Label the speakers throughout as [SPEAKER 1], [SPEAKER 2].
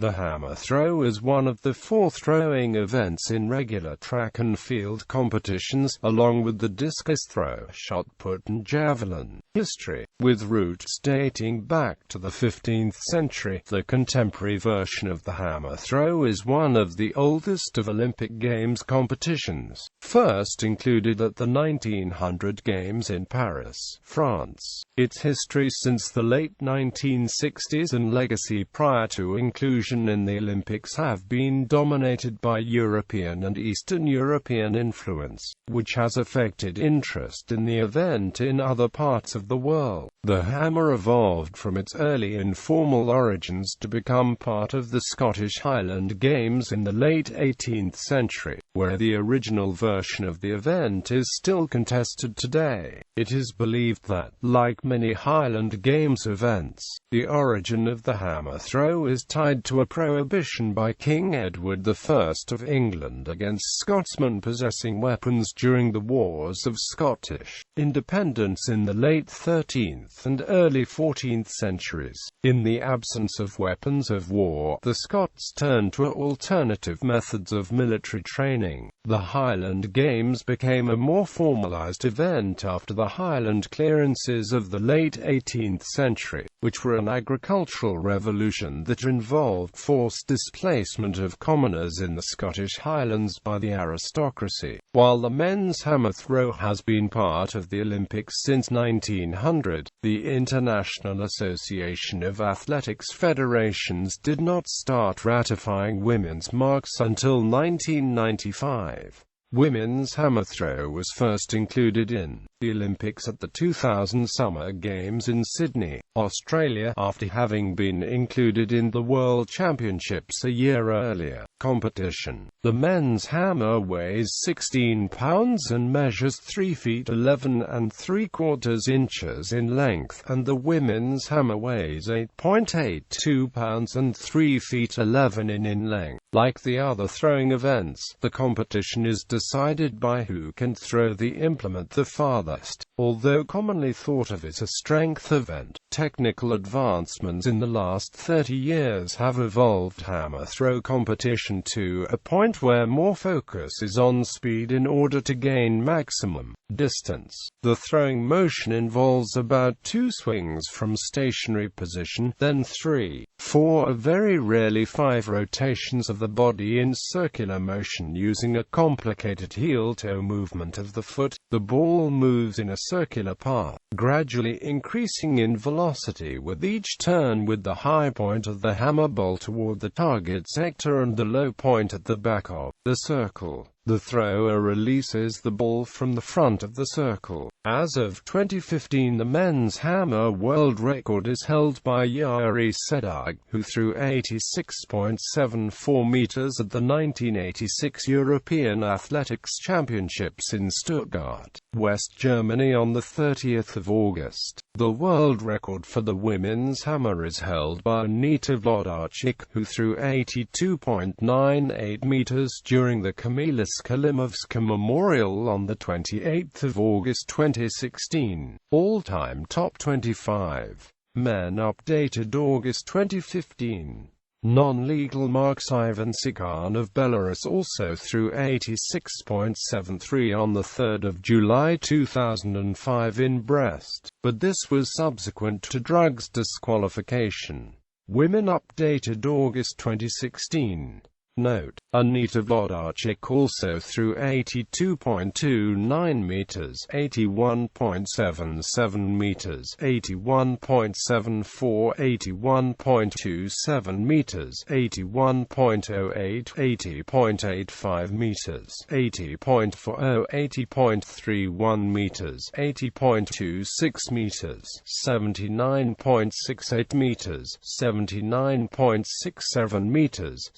[SPEAKER 1] The hammer throw is one of the 4 throwing events in regular track and field competitions, along with the discus throw, shot put and javelin. History. With roots dating back to the 15th century, the contemporary version of the hammer throw is one of the oldest of Olympic Games competitions, first included at the 1900 Games in Paris, France. Its history since the late 1960s and legacy prior to inclusion in the Olympics have been dominated by European and Eastern European influence, which has affected interest in the event in other parts of the world. The hammer evolved from its early informal origins to become part of the Scottish Highland Games in the late 18th century, where the original version of the event is still contested today. It is believed that, like many Highland Games events, the origin of the hammer throw is tied to a prohibition by King Edward I of England against Scotsmen possessing weapons during the Wars of Scottish independence in the late 13th and early 14th centuries. In the absence of weapons of war, the Scots turned to alternative methods of military training. The Highland Games became a more formalized event after the Highland clearances of the late 18th century, which were an agricultural revolution that involved forced displacement of commoners in the Scottish Highlands by the aristocracy. While the men's hammer throw has been part of the Olympics since 1900, the International Association of Athletics Federations did not start ratifying women's marks until 1995. Women's hammer throw was first included in the Olympics at the 2000 Summer Games in Sydney, Australia, after having been included in the World Championships a year earlier. Competition. The men's hammer weighs 16 pounds and measures 3 feet 11 3/4 in length, and the women's hammer weighs 8.82 pounds and 3 feet 11 in length. Like the other throwing events, the competition is decided by who can throw the implement the farthest. Although commonly thought of as a strength event, technical advancements in the last 30 years have evolved hammer throw competition to a point where more focus is on speed in order to gain maximum distance. The throwing motion involves about 2 swings from stationary position, then 3, 4 or very rarely 5 rotations of the body in circular motion using a complicated heel-toe movement of the foot. The ball moves in a circular path, gradually increasing in velocity with each turn, with the high point of the hammer ball toward the target sector and the low point at the back of the circle. The thrower releases the ball from the front of the circle. As of 2015, the men's hammer world record is held by Yari Sedag, who threw 86.74 meters at the 1986 European Athletics Championships in Stuttgart, West Germany on the 30th of August. The world record for the women's hammer is held by Anita Wlodarczyk, who threw 82.98 meters during the Kamila Kalimovska Memorial on the 28th of August 2016. All-time top 25. Men updated August 2015. Non-legal marks. Ivan Sikhan of Belarus also threw 86.73 on the 3rd of July 2005 in Brest, but this was subsequent to drugs disqualification. Women updated August 2016. Note: Anita Wlodarczyk also threw 82.29 meters, 81.77 meters, 81.74, 81.27 meters, 81.08, 80.85 meters, 80.40, 80.31 meters, 80.26 meters, 79.68 meters, 79.67 meters,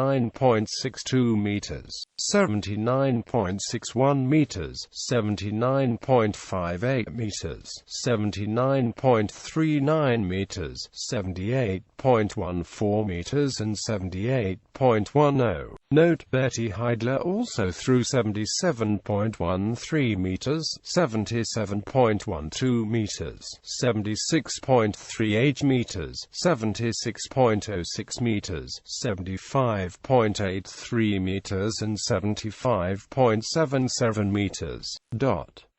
[SPEAKER 1] 79.62 meters, 79.61 meters, 79.58 meters, 79.39 meters, 78.14 meters and 78.10. Note: Betty Heidler also threw 77.13 meters, 77.12 meters, 76.38 meters, 76.06 meters, 75.83 meters and 75.77 meters.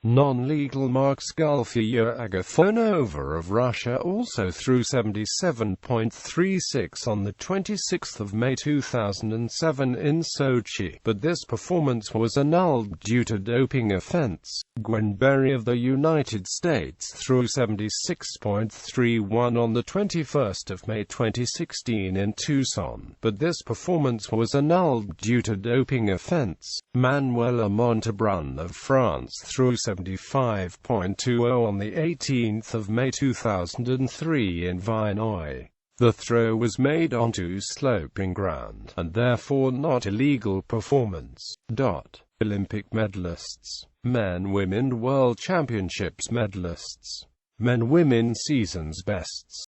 [SPEAKER 1] Non-legal Marks Gulfia Agafonova of Russia also threw 77.36 on the 26th of May 2007 in Sochi, but this performance was annulled due to doping offense. Gwen Berry of the United States threw 76.31 on the 21st of May 2016 in Tucson, but this performance was annulled due to doping offense. Manuela Montebrun of France threw 75.20 on the 18th of May 2003 in Vinoy. The throw was made onto sloping ground, and therefore not illegal performance. Olympic medalists. Men-Women World Championships medalists. Men-Women Seasons bests.